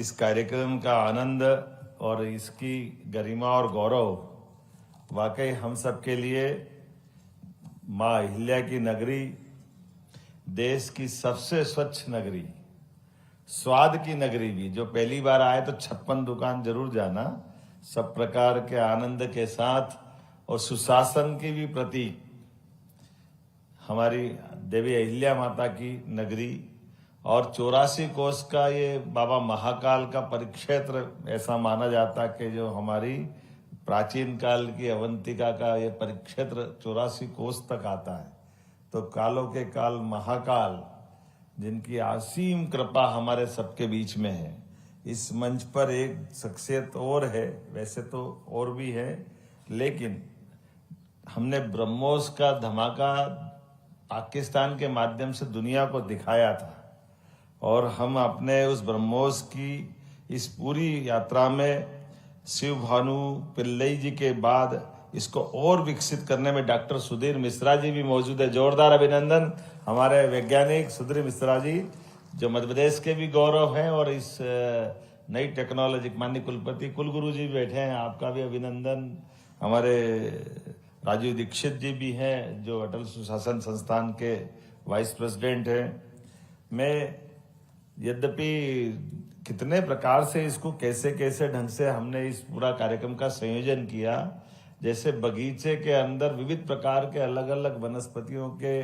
इस कार्यक्रम का आनंद और इसकी गरिमा और गौरव वाकई हम सब के लिए माँ अहिल्या की नगरी, देश की सबसे स्वच्छ नगरी, स्वाद की नगरी भी। जो पहली बार आए तो 56 दुकान जरूर जाना, सब प्रकार के आनंद के साथ और सुशासन की भी प्रतीक हमारी देवी अहिल्या माता की नगरी। और 84 कोस का ये बाबा महाकाल का परिक्षेत्र ऐसा माना जाता कि जो हमारी प्राचीन काल की अवंतिका का ये परिक्षेत्र 84 कोस तक आता है। तो कालों के काल महाकाल, जिनकी असीम कृपा हमारे सबके बीच में है। इस मंच पर एक शख्सियत और है, वैसे तो और भी है, लेकिन हमने ब्रह्मोस का धमाका पाकिस्तान के माध्यम से दुनिया को दिखाया था और हम अपने उस ब्रह्मोस की इस पूरी यात्रा में शिव भानु पिल्लई जी के बाद इसको और विकसित करने में डॉक्टर सुधीर मिश्रा जी भी मौजूद है। जोरदार अभिनंदन हमारे वैज्ञानिक सुधीर मिश्रा जी, जो मध्य प्रदेश के भी गौरव हैं और इस नई टेक्नोलॉजी माननीय कुलपति कुलगुरु जी बैठे हैं, आपका भी अभिनंदन। हमारे राजीव दीक्षित जी भी हैं जो अटल सुशासन संस्थान के वाइस प्रेसिडेंट हैं। मैं यद्यपि कितने प्रकार से इसको कैसे कैसे ढंग से हमने इस पूरा कार्यक्रम का संयोजन किया, जैसे बगीचे के अंदर विविध प्रकार के अलग अलग वनस्पतियों के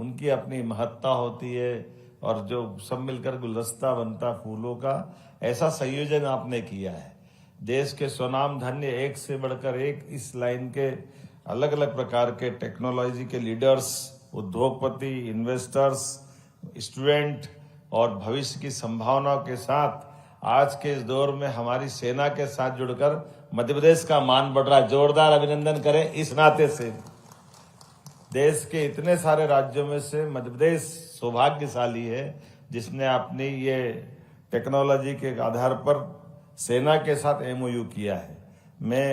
उनकी अपनी महत्ता होती है और जो सब मिलकर गुलदस्ता बनता फूलों का, ऐसा संयोजन आपने किया है। देश के स्वनाम धन्य एक से बढ़कर एक इस लाइन के अलग अलग प्रकार के टेक्नोलॉजी के लीडर्स, उद्योगपति, इन्वेस्टर्स, स्टूडेंट और भविष्य की संभावनाओं के साथ आज के इस दौर में हमारी सेना के साथ जुड़कर मध्य प्रदेश का मान बढ़ रहा है। जोरदार अभिनंदन करें इस नाते से। देश के इतने सारे राज्यों में से मध्य प्रदेश सौभाग्यशाली है जिसने अपनी ये टेक्नोलॉजी के आधार पर सेना के साथ एमओयू किया है। मैं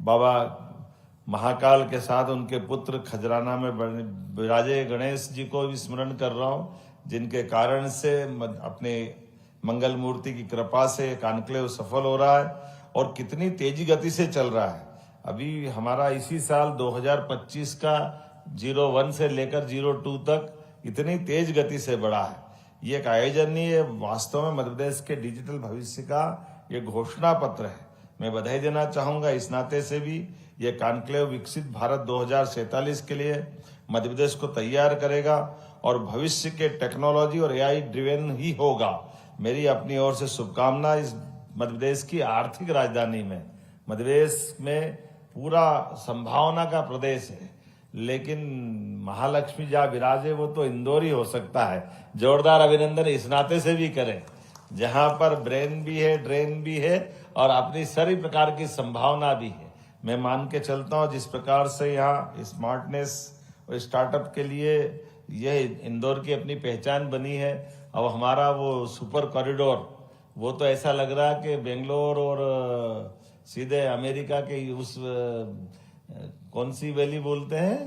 बाबा महाकाल के साथ उनके पुत्र खजराना में विराजे गणेश जी को भी स्मरण कर रहा हूँ, जिनके कारण से अपने मंगल मूर्ति की कृपा से कॉन्क्लेव सफल हो रहा है और कितनी तेजी गति से चल रहा है। अभी हमारा इसी साल 2025 का 01 से लेकर 02 तक इतनी तेज गति से बढ़ा है। ये एक आयोजन नहीं है, वास्तव में मध्य प्रदेश के डिजिटल भविष्य का ये घोषणा पत्र है। मैं बधाई देना चाहूंगा इस नाते से भी। ये कॉन्क्लेव विकसित भारत 2047 के लिए मध्य प्रदेश को तैयार करेगा और भविष्य के टेक्नोलॉजी और एआई ड्रिवेन ही होगा। मेरी अपनी ओर से शुभकामना। इस मध्य प्रदेश की आर्थिक राजधानी में, मध्य प्रदेश में पूरा संभावना का प्रदेश है, लेकिन महालक्ष्मी जहाँ विराजे वो तो इंदौर ही हो सकता है। जोरदार अभिनंदन इस नाते से भी करें, जहां पर ब्रेन भी है, ड्रेन भी है और अपनी सभी प्रकार की संभावना भी है। मैं मान के चलता हूँ जिस प्रकार से यहाँ स्मार्टनेस और स्टार्टअप के लिए यह इंदौर की अपनी पहचान बनी है। अब हमारा वो सुपर कॉरिडोर, वो तो ऐसा लग रहा है कि बेंगलोर और सीधे अमेरिका के उस कौन सी वैली बोलते हैं,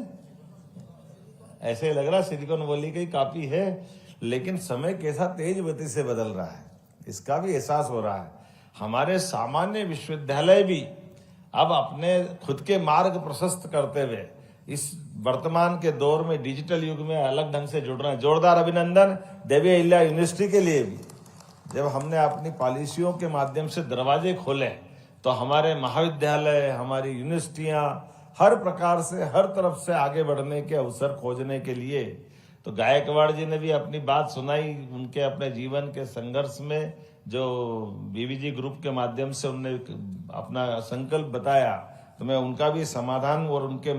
ऐसे लग रहा सिलिकॉन वैली की काफी है। लेकिन समय कैसा तेज गति से बदल रहा है, इसका भी एहसास हो रहा है। हमारे सामान्य विश्वविद्यालय भी अब अपने खुद के मार्ग प्रशस्त करते हुए इस वर्तमान के दौर में डिजिटल युग में अलग ढंग से जुड़ रहे हैं। जोरदार अभिनंदन देवी अहिल्या यूनिवर्सिटी के लिए भी। जब हमने अपनी पॉलिसियों के माध्यम से दरवाजे खोले तो हमारे महाविद्यालय, हमारी यूनिवर्सिटियां हर प्रकार से, हर तरफ से आगे बढ़ने के अवसर खोजने के लिए, तो गायकवाड़ जी ने भी अपनी बात सुनाई। उनके अपने जीवन के संघर्ष में जो बीवीजी ग्रुप के माध्यम से उन्होंने अपना संकल्प बताया, तो मैं उनका भी समाधान और उनके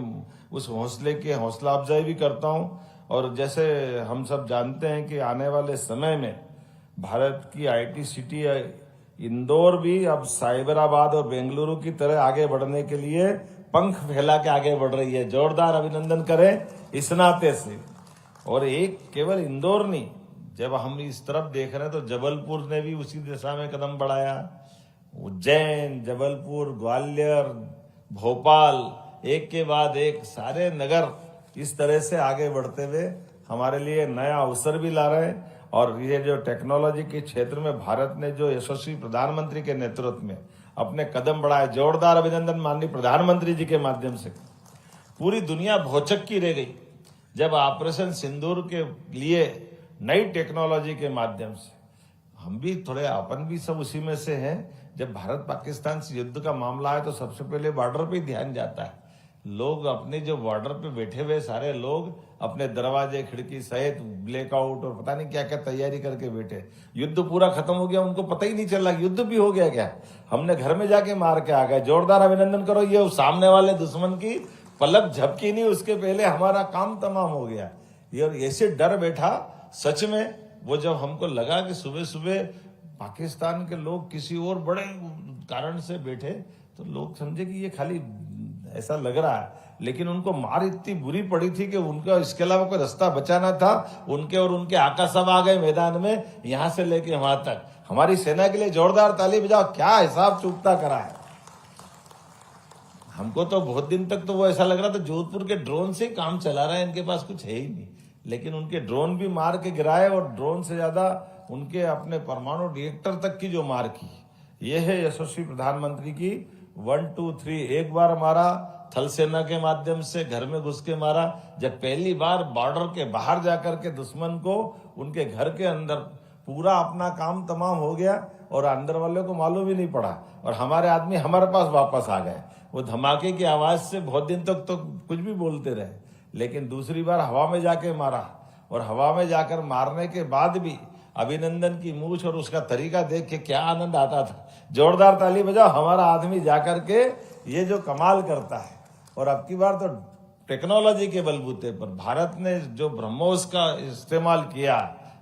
उस हौसले की हौसला अफजाई भी करता हूं। और जैसे हम सब जानते हैं कि आने वाले समय में भारत की आईटी सिटी इंदौर भी अब साइबराबाद और बेंगलुरु की तरह आगे बढ़ने के लिए पंख फैला के आगे बढ़ रही है। जोरदार अभिनंदन करें इस नाते से। और एक केवल इंदौर नहीं, जब हम इस तरफ देख रहे हैं तो जबलपुर ने भी उसी दिशा में कदम बढ़ाया। उज्जैन, जबलपुर, ग्वालियर, भोपाल, एक के बाद एक सारे नगर इस तरह से आगे बढ़ते हुए हमारे लिए नया अवसर भी ला रहे हैं और ये जो टेक्नोलॉजी के क्षेत्र में भारत ने जो यशस्वी प्रधानमंत्री के नेतृत्व में अपने कदम बढ़ाए, जोरदार अभिनंदन माननीय प्रधानमंत्री जी के माध्यम से। पूरी दुनिया भौचक की रह गई जब ऑपरेशन सिंदूर के लिए नई टेक्नोलॉजी के माध्यम से हम भी थोड़े, अपन भी सब उसी में से हैं। जब भारत पाकिस्तान से युद्ध का मामला है तो सबसे पहले बॉर्डर पे ध्यान जाता है। लोग अपने जो बॉर्डर पे बैठे हुए सारे लोग अपने दरवाजे खिड़की सहित ब्लैकआउट और पता नहीं क्या क्या तैयारी करके बैठे। युद्ध पूरा खत्म हो गया, उनको पता ही नहीं चला युद्ध भी हो गया क्या। हमने घर में जाके मार के आ गए। जोरदार अभिनंदन करो। ये सामने वाले दुश्मन की पलक झपकी नहीं, उसके पहले हमारा काम तमाम हो गया। ये और ऐसे डर बैठा सच में। वो जब हमको लगा कि सुबह सुबह पाकिस्तान के लोग किसी और बड़े कारण से बैठे तो लोग समझे कि ये खाली ऐसा लग रहा है, लेकिन उनको मार इतनी बुरी पड़ी थी कि उनका इसके अलावा कोई रास्ता बचा ना था। उनके और उनके आका सब आ गए मैदान में, यहां से लेके वहां तक। हमारी सेना के लिए जोरदार ताली बजाओ। क्या हिसाब चूकता करा है। हमको तो बहुत दिन तक तो वो ऐसा लग रहा था जोधपुर के ड्रोन से काम चला रहा है, इनके पास कुछ है ही नहीं। लेकिन उनके ड्रोन भी मार के गिराए और ड्रोन से ज्यादा उनके अपने परमाणु रिएक्टर तक की जो मार की, ये है यशस्वी प्रधानमंत्री की 1 2 3। एक बार मारा थल सेना के माध्यम से, घर में घुस के मारा। जब पहली बार बॉर्डर के बाहर जाकर के दुश्मन को उनके घर के अंदर पूरा अपना काम तमाम हो गया और अंदर वालों को मालूम ही नहीं पड़ा और हमारे आदमी हमारे पास वापस आ गए। वो धमाके की आवाज से बहुत दिन तक तो कुछ भी बोलते रहे, लेकिन दूसरी बार हवा में जाके मारा और हवा में जाकर मारने के बाद भी अभिनंदन की मूछ और उसका तरीका देख के क्या आनंद आता था। जोरदार ताली बजाओ। हमारा आदमी जाकर के ये जो कमाल करता है। और अब की बार तो टेक्नोलॉजी के बलबूते पर भारत ने जो ब्रह्मोस का इस्तेमाल किया,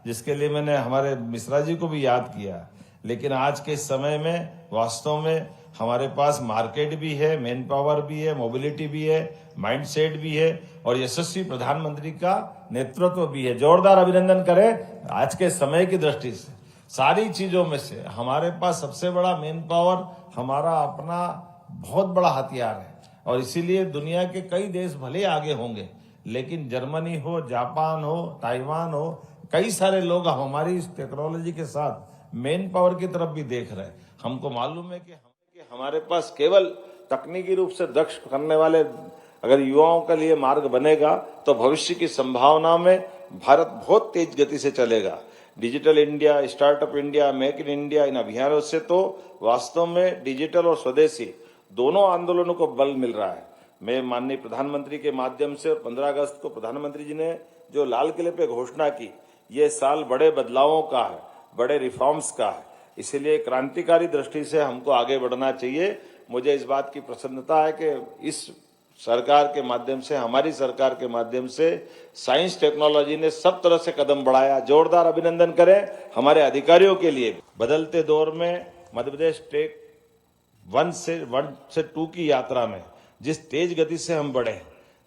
जिसके लिए मैंने हमारे मिश्रा जी को भी याद किया। लेकिन आज के समय में वास्तव में हमारे पास मार्केट भी है, मैन पावर भी है, मोबिलिटी भी है, माइंडसेट भी है और यशस्वी प्रधानमंत्री का नेतृत्व भी है। जोरदार अभिनंदन करें। आज के समय की दृष्टि से सारी चीजों में से हमारे पास सबसे बड़ा मैन पावर हमारा अपना बहुत बड़ा हथियार है। और इसीलिए दुनिया के कई देश भले आगे होंगे, लेकिन जर्मनी हो, जापान हो, ताइवान हो, कई सारे लोग हमारी इस टेक्नोलॉजी के साथ मैन पावर की तरफ भी देख रहे हैं। हमको मालूम है कि हमारे पास केवल तकनीकी रूप से दक्ष करने वाले अगर युवाओं के लिए मार्ग बनेगा तो भविष्य की संभावना में भारत बहुत तेज गति से चलेगा। Digital India, startup India, make in India, इन अभियानों से तो वास्तव में डिजिटल और स्वदेशी दोनों आंदोलनों को बल मिल रहा है। मैं माननीय प्रधानमंत्री के माध्यम से 15 अगस्त को प्रधानमंत्री जी ने जो लाल किले पे घोषणा की, ये साल बड़े बदलावों का है, बड़े रिफॉर्म्स का है। इसीलिए क्रांतिकारी दृष्टि से हमको आगे बढ़ना चाहिए। मुझे इस बात की प्रसन्नता है कि इस सरकार के माध्यम से, हमारी सरकार के माध्यम से साइंस टेक्नोलॉजी ने सब तरह से कदम बढ़ाया। जोरदार अभिनंदन करें हमारे अधिकारियों के लिए। बदलते दौर में मध्य प्रदेश टेक 1 से 2 की यात्रा में जिस तेज गति से हम बढ़े,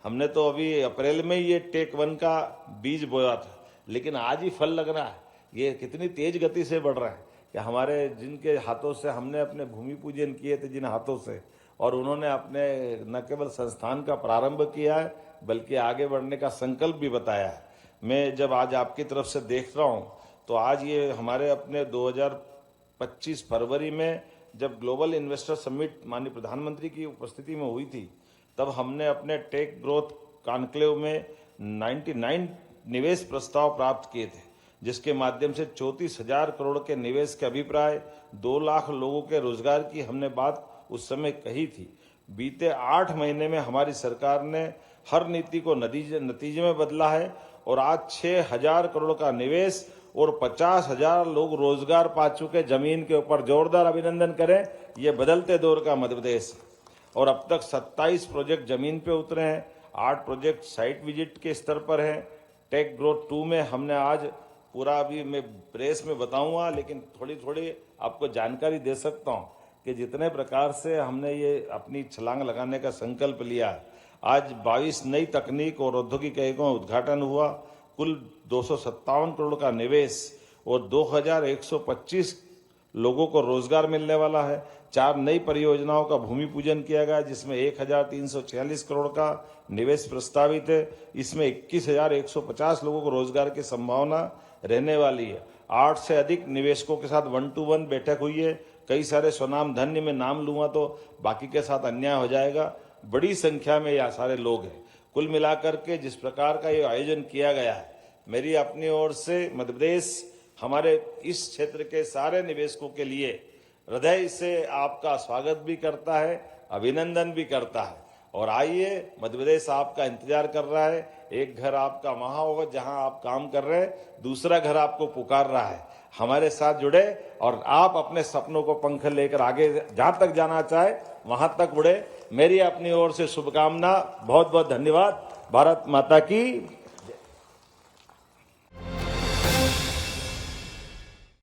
हमने तो अभी अप्रैल में ये टेक 1 का बीज बोया था, लेकिन आज ही फल लग रहा है। ये कितनी तेज गति से बढ़ रहा है कि हमारे जिनके हाथों से हमने अपने भूमि पूजन किए थे, जिन हाथों से, और उन्होंने अपने न केवल संस्थान का प्रारंभ किया है बल्कि आगे बढ़ने का संकल्प भी बताया है। मैं जब आज आपकी तरफ से देख रहा हूं तो आज ये हमारे अपने 2025 फरवरी में जब ग्लोबल इन्वेस्टर समिट माननीय प्रधानमंत्री की उपस्थिति में हुई थी, तब हमने अपने टेक ग्रोथ कॉन्क्लेव में 99 निवेश प्रस्ताव प्राप्त किए थे, जिसके माध्यम से 34,000 करोड़ के निवेश के अभिप्राय, 2 लाख लोगों के रोजगार की हमने बात उस समय कही थी। बीते 8 महीने में हमारी सरकार ने हर नीति को नतीजे में बदला है और आज 6,000 करोड़ का निवेश और 50,000 लोग रोजगार पा चुके जमीन के ऊपर। जोरदार अभिनंदन करें। ये बदलते दौर का मध्य प्रदेश और अब तक 27 प्रोजेक्ट जमीन पे उतरे हैं, 8 प्रोजेक्ट साइट विजिट के स्तर पर हैं। टेक ग्रोथ 2 में हमने आज पूरा, अभी मैं प्रेस में बताऊंगा, लेकिन थोड़ी थोड़ी आपको जानकारी दे सकता हूं कि जितने प्रकार से हमने ये अपनी छलांग लगाने का संकल्प लिया है। आज 22 नई तकनीक और औद्योगिक इकाइयों का उद्घाटन हुआ। कुल 257 करोड़ का निवेश और 2,125 लोगों को रोजगार मिलने वाला है। 4 नई परियोजनाओं का भूमि पूजन किया गया, जिसमें 1,346 करोड़ का निवेश प्रस्तावित है। इसमें 21,150 लोगों को रोजगार की संभावना रहने वाली है। 8 से अधिक निवेशकों के साथ 1-to-1 बैठक हुई है। कई सारे स्वनाम धन्य में नाम लूंगा तो बाकी के साथ अन्याय हो जाएगा। बड़ी संख्या में यह सारे लोग हैं। कुल मिलाकर के जिस प्रकार का ये आयोजन किया गया है, मेरी अपनी ओर से मध्य प्रदेश हमारे इस क्षेत्र के सारे निवेशकों के लिए हृदय से आपका स्वागत भी करता है, अभिनंदन भी करता है। और आइए, मध्य प्रदेश आपका इंतजार कर रहा है। एक घर आपका वहां होगा जहां आप काम कर रहे हैं, दूसरा घर आपको पुकार रहा है। हमारे साथ जुड़े और आप अपने सपनों को पंख लेकर आगे जहां तक जाना चाहे वहां तक उड़े। मेरी अपनी ओर से शुभकामना। बहुत बहुत धन्यवाद। भारत माता की